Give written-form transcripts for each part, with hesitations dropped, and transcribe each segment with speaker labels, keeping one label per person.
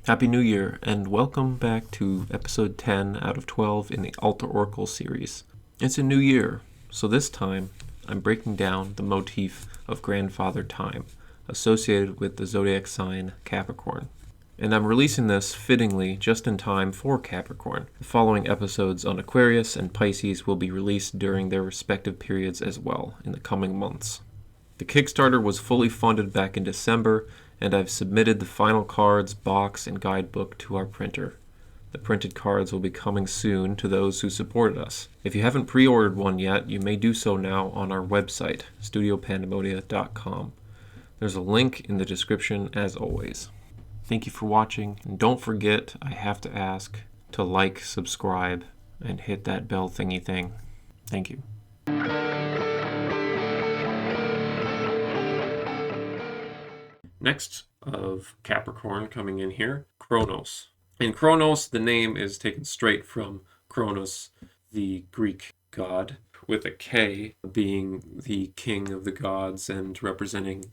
Speaker 1: Happy New Year, and welcome back to episode 10 out of 12 in the Altar Oracle series. It's a new year, so this time I'm breaking down the motif of grandfather time associated with the zodiac sign Capricorn. And I'm releasing this fittingly just in time for Capricorn. The following episodes on Aquarius and Pisces will be released during their respective periods as well in the coming months. The Kickstarter was fully funded back in December, and I've submitted the final cards, box, and guidebook to our printer. The printed cards will be coming soon to those who supported us. If you haven't pre-ordered one yet, you may do so now on our website, studiopandemonic.com. There's a link in the description as always. Thank you for watching, and don't forget, I have to ask, to like, subscribe, and hit that bell thingy thing. Thank you. Next of Capricorn coming in here, CHRONOS. In CHRONOS, the name is taken straight from CHRONOS, the Greek god, with a K being the king of the gods and representing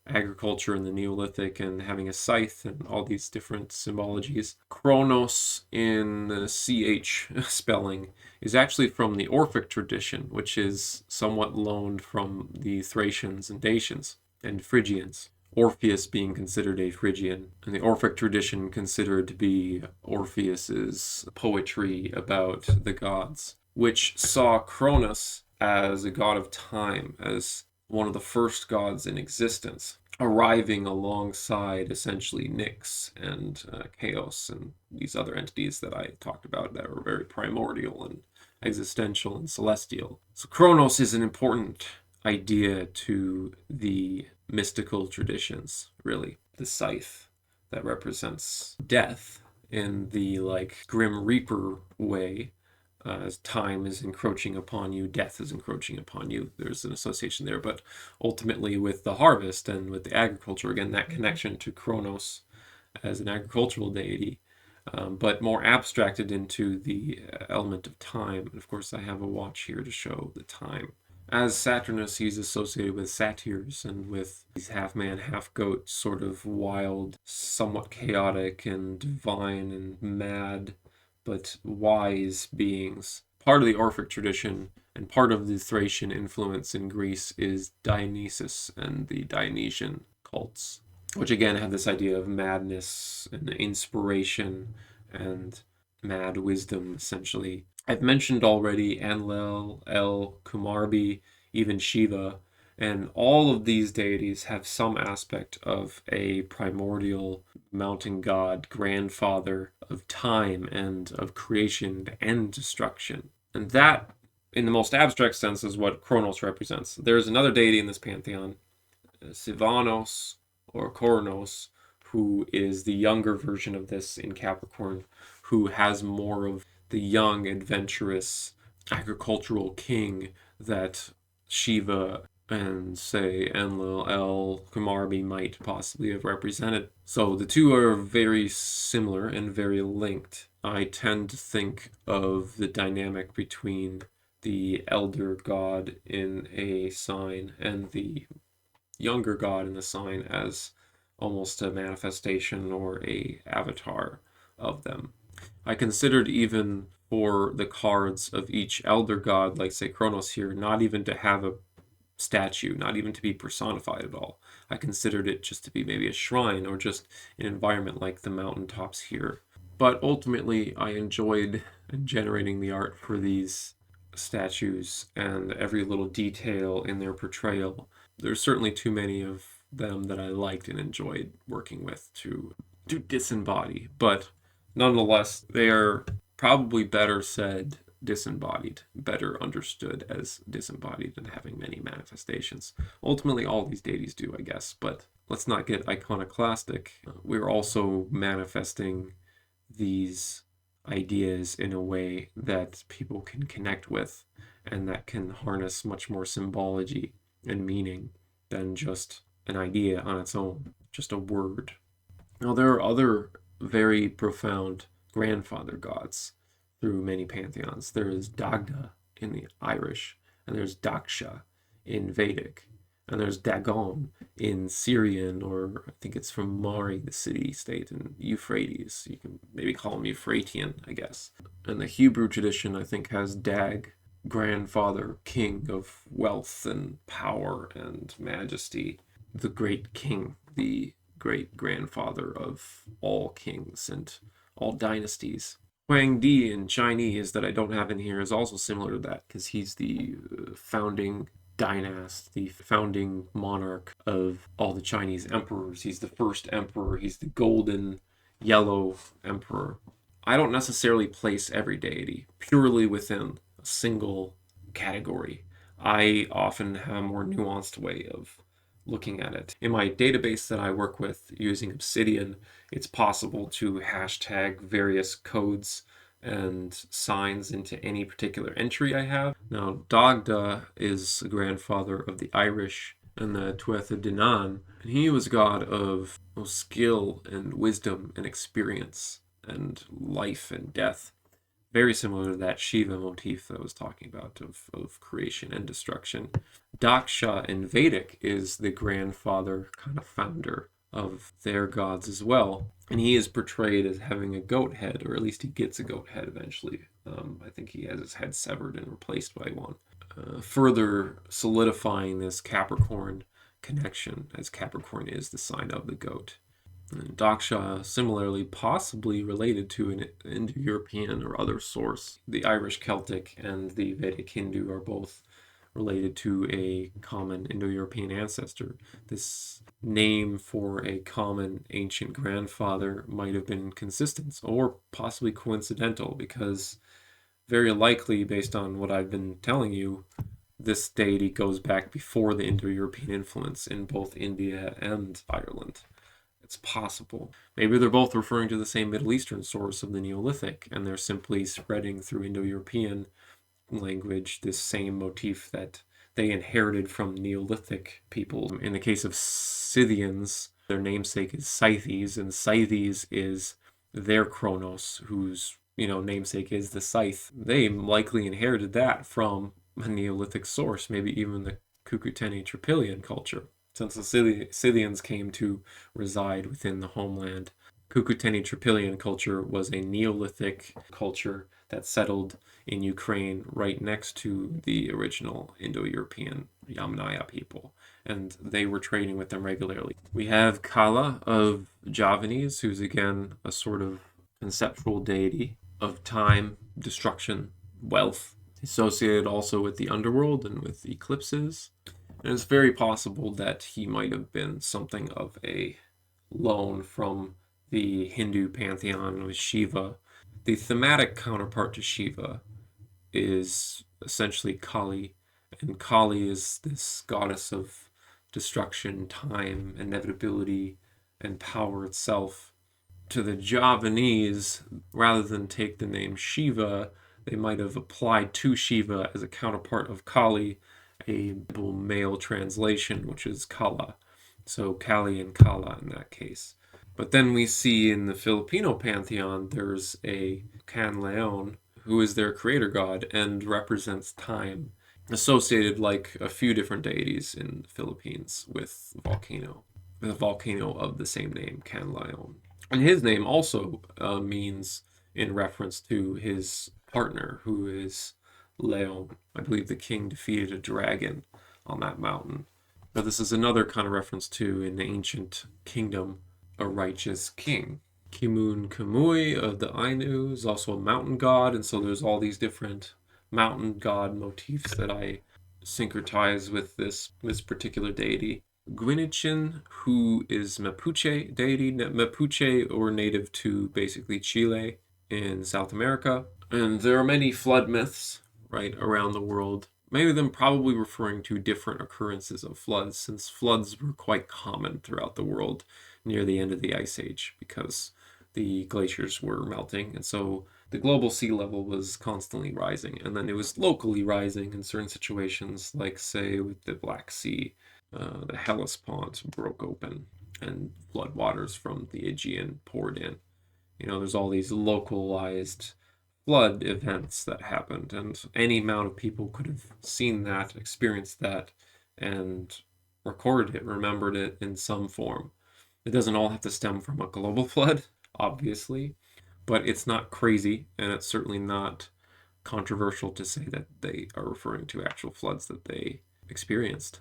Speaker 1: agriculture in the Neolithic and having a scythe and all these different symbologies. CHRONOS in the CH spelling is actually from the Orphic tradition, which is somewhat loaned from the Thracians and Dacians and Phrygians. Orpheus being considered a Phrygian, and the Orphic tradition considered to be Orpheus's poetry about the gods, which saw Cronus as a god of time, as one of the first gods in existence, arriving alongside essentially Nyx and Chaos and these other entities that I talked about that were very primordial and existential and celestial. So Cronus is an important idea to the mystical traditions, really. The scythe that represents death in the Grim Reaper way. As time is encroaching upon you, death is encroaching upon you. There's an association there, but ultimately with the harvest and with the agriculture, again, that connection to Chronos as an agricultural deity, but more abstracted into the element of time. And of course, I have a watch here to show the time. As Saturnus, he's associated with satyrs and with these half-man, half-goat, sort of wild, somewhat chaotic and divine and mad, but wise beings. Part of the Orphic tradition and part of the Thracian influence in Greece is Dionysus and the Dionysian cults, which again have this idea of madness and inspiration and mad wisdom, essentially. I've mentioned already Enlil, El, Kumarbi, even Shiva, and all of these deities have some aspect of a primordial mountain god, grandfather of time and of creation and destruction. And that, in the most abstract sense, is what Chronos represents. There's another deity in this pantheon, Sivanos or Coronos, who is the younger version of this in Capricorn, who has more of the young, adventurous, agricultural king that Shiva and, say, Enlil, El, Kumarbi might possibly have represented. So the two are very similar and very linked. I tend to think of the dynamic between the elder god in a sign and the younger god in the sign as almost a manifestation or a avatar of them. I considered even for the cards of each elder god, like say Chronos here, not even to have a statue, not even to be personified at all. I considered it just to be maybe a shrine or just an environment like the mountaintops here. But ultimately, I enjoyed generating the art for these statues and every little detail in their portrayal. There's certainly too many of them that I liked and enjoyed working with to disembody, but nonetheless, they are probably better said disembodied, better understood as disembodied and having many manifestations. Ultimately, all these deities do, I guess, but let's not get iconoclastic. We're also manifesting these ideas in a way that people can connect with and that can harness much more symbology and meaning than just an idea on its own, just a word. Now, there are other very profound grandfather gods through many pantheons. There is Dagda in the Irish, and there's Daksha in Vedic. And there's Dagon in Syrian, or I think it's from Mari, the city-state, and Euphrates. You can maybe call him Euphratian, I guess. And the Hebrew tradition, I think, has Dag, grandfather, king of wealth and power and majesty, the great king, the great grandfather of all kings and all dynasties. Huang Di in Chinese that I don't have in here is also similar to that because he's the founding dynast, the founding monarch of all the Chinese emperors. He's the first emperor. He's the golden yellow emperor. I don't necessarily place every deity purely within a single category. I often have a more nuanced way of looking at it. In my database that I work with using Obsidian, it's possible to hashtag various codes and signs into any particular entry I have. Now, Dagda is the grandfather of the Irish and the Tuatha De Danann, and he was god of skill and wisdom and experience and life and death. Very similar to that Shiva motif that I was talking about of creation and destruction. Daksha in Vedic is the grandfather, kind of founder of their gods as well. And he is portrayed as having a goat head, or at least he gets a goat head eventually. I think he has his head severed and replaced by one. Further solidifying this Capricorn connection, as Capricorn is the sign of the goat. And Daksha, similarly, possibly related to an Indo-European or other source. The Irish Celtic and the Vedic Hindu are both related to a common Indo-European ancestor. This name for a common ancient grandfather might have been consistent or possibly coincidental because very likely, based on what I've been telling you, this deity goes back before the Indo-European influence in both India and Ireland. It's possible. Maybe they're both referring to the same Middle Eastern source of the Neolithic, and they're simply spreading through Indo-European language this same motif that they inherited from Neolithic people. In the case of Scythians, their namesake is Scythes, and Scythes is their Chronos, whose namesake is the scythe. They likely inherited that from a Neolithic source, maybe even the Cucuteni Trypillian culture. Since the Scythians came to reside within the homeland, Cucuteni Trypillian culture was a Neolithic culture that settled in Ukraine right next to the original Indo-European Yamnaya people, and they were trading with them regularly. We have Kala of Javanese, who's again a sort of conceptual deity of time, destruction, wealth, associated also with the underworld and with eclipses. And it's very possible that he might have been something of a loan from the Hindu pantheon with Shiva. The thematic counterpart to Shiva is essentially Kali, and Kali is this goddess of destruction, time, inevitability, and power itself. To the Javanese, rather than take the name Shiva, they might have applied to Shiva as a counterpart of Kali, a male translation, which is Kala. So Kali and Kala in that case. But then we see in the Filipino pantheon, there's a Canlaon, who is their creator god and represents time, associated like a few different deities in the Philippines with a volcano of the same name, Canlaon. And his name also means in reference to his partner, who is Leon. I believe the king defeated a dragon on that mountain. But this is another kind of reference to, in the ancient kingdom, a righteous king. Kimun Kamui of the Ainu is also a mountain god, and so there's all these different mountain god motifs that I syncretize with this particular deity. Guinichin, who is Mapuche deity, Mapuche or native to basically Chile in South America. And there are many flood myths, right, around the world. Many of them probably referring to different occurrences of floods, since floods were quite common throughout the world near the end of the Ice Age because the glaciers were melting, and so the global sea level was constantly rising, and then it was locally rising in certain situations, like say with the Black Sea. The Hellespont broke open and floodwaters from the Aegean poured in. There's all these localized flood events that happened, and any amount of people could have seen that, experienced that, and recorded it, remembered it in some form. It doesn't all have to stem from a global flood, obviously, but it's not crazy, and it's certainly not controversial to say that they are referring to actual floods that they experienced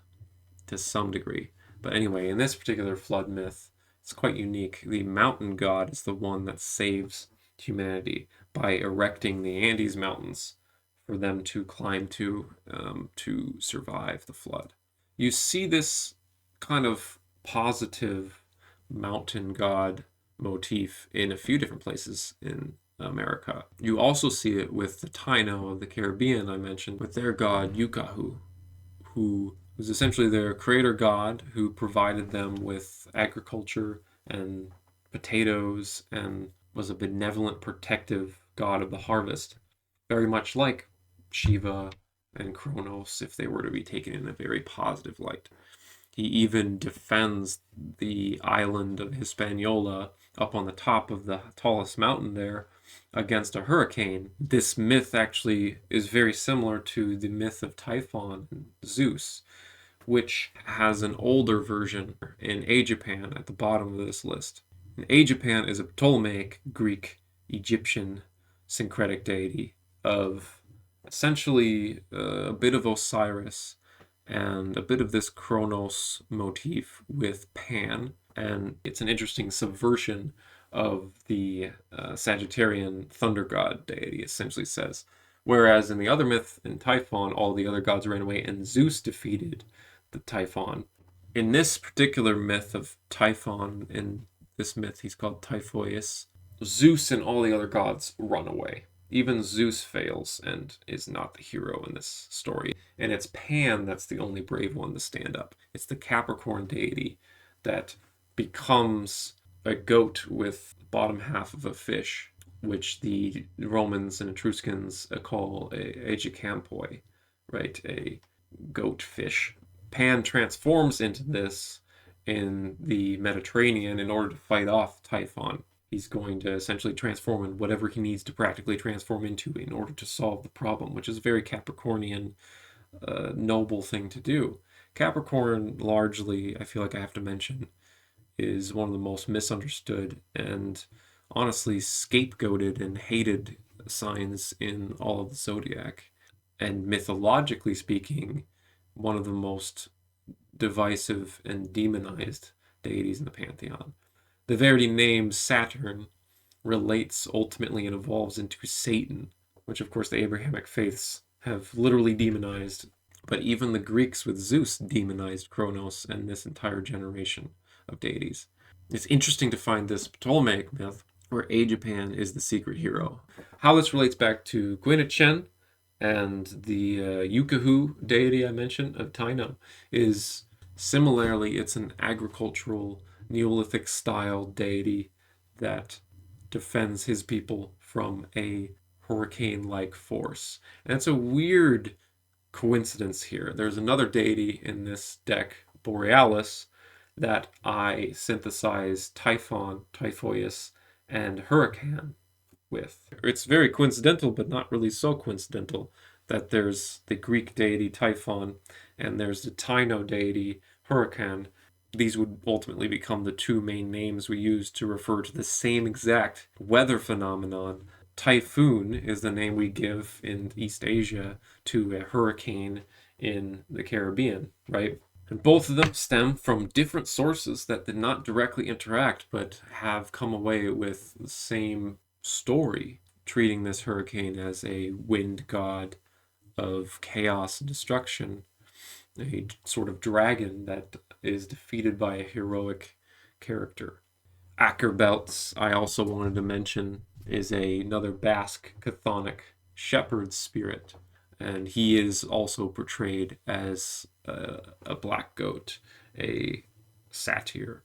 Speaker 1: to some degree. But anyway, in this particular flood myth, it's quite unique. The mountain god is the one that saves humanity by erecting the Andes Mountains for them to climb to survive the flood. You see this kind of positive mountain god motif in a few different places in America. You also see it with the Taino of the Caribbean I mentioned, with their god Yukahu, who was essentially their creator god who provided them with agriculture and potatoes and was a benevolent, protective god of the harvest, very much like Shiva and Chronos if they were to be taken in a very positive light. He even defends the island of Hispaniola up on the top of the tallest mountain there against a hurricane. This myth actually is very similar to the myth of Typhon and Zeus, which has an older version in Japan at the bottom of this list. And Japan is a Ptolemaic Greek Egyptian syncretic deity of essentially a bit of Osiris and a bit of this Chronos motif with Pan, and it's an interesting subversion of the Sagittarian thunder god deity, essentially says. Whereas in the other myth, in Typhon, all the other gods ran away and Zeus defeated the Typhon. In this particular myth of Typhon, in this myth he's called Typhoeus, Zeus and all the other gods run away. Even Zeus fails and is not the hero in this story. And it's Pan that's the only brave one to stand up. It's the Capricorn deity that becomes a goat with the bottom half of a fish, which the Romans and Etruscans call a gicampoi, right? A goat fish. Pan transforms into this in the Mediterranean in order to fight off Typhon. He's going to essentially transform in whatever he needs to practically transform into in order to solve the problem, which is a very Capricornian, noble thing to do. Capricorn, largely, I feel like I have to mention, is one of the most misunderstood and honestly scapegoated and hated signs in all of the zodiac. And mythologically speaking, one of the most divisive and demonized deities in the pantheon. The very name Saturn relates ultimately and evolves into Satan, which of course the Abrahamic faiths have literally demonized. But even the Greeks with Zeus demonized Chronos and this entire generation of deities. It's interesting to find this Ptolemaic myth where Japan is the secret hero. How this relates back to Gwinnett and the Yukahu deity I mentioned of Taino is similarly, it's an agricultural Neolithic style deity that defends his people from a hurricane-like force. And it's a weird coincidence here. There's another deity in this deck, Borealis, that I synthesize Typhon, Typhoeus, and Hurricane with. It's very coincidental, but not really so coincidental, that there's the Greek deity Typhon and there's the Taino deity Hurricane. These would ultimately become the two main names we use to refer to the same exact weather phenomenon. Typhoon is the name we give in East Asia to a hurricane in the Caribbean, right? And both of them stem from different sources that did not directly interact, but have come away with the same story, treating this hurricane as a wind god of chaos and destruction, a sort of dragon that is defeated by a heroic character. Ackerbelts, I also wanted to mention, is another Basque Chthonic shepherd spirit, and he is also portrayed as a black goat, a satyr,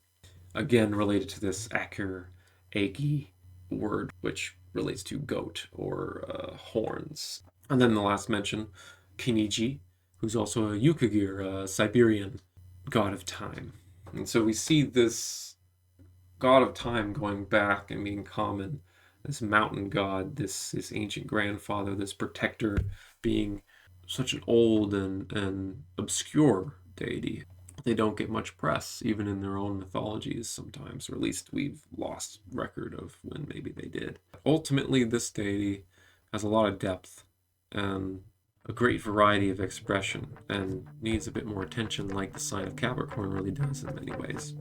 Speaker 1: again related to this Aker Agi word, which relates to goat or horns. And then the last mention, Kiniji, who's also a Yukagir, a Siberian god of time. And so we see this god of time going back and being common, this mountain god, this ancient grandfather, this protector, being such an old and obscure deity. they don't get much press, even in their own mythologies sometimes, or at least we've lost record of when maybe they did. Ultimately, this deity has a lot of depth and a great variety of expression and needs a bit more attention, like the sign of Capricorn really does in many ways.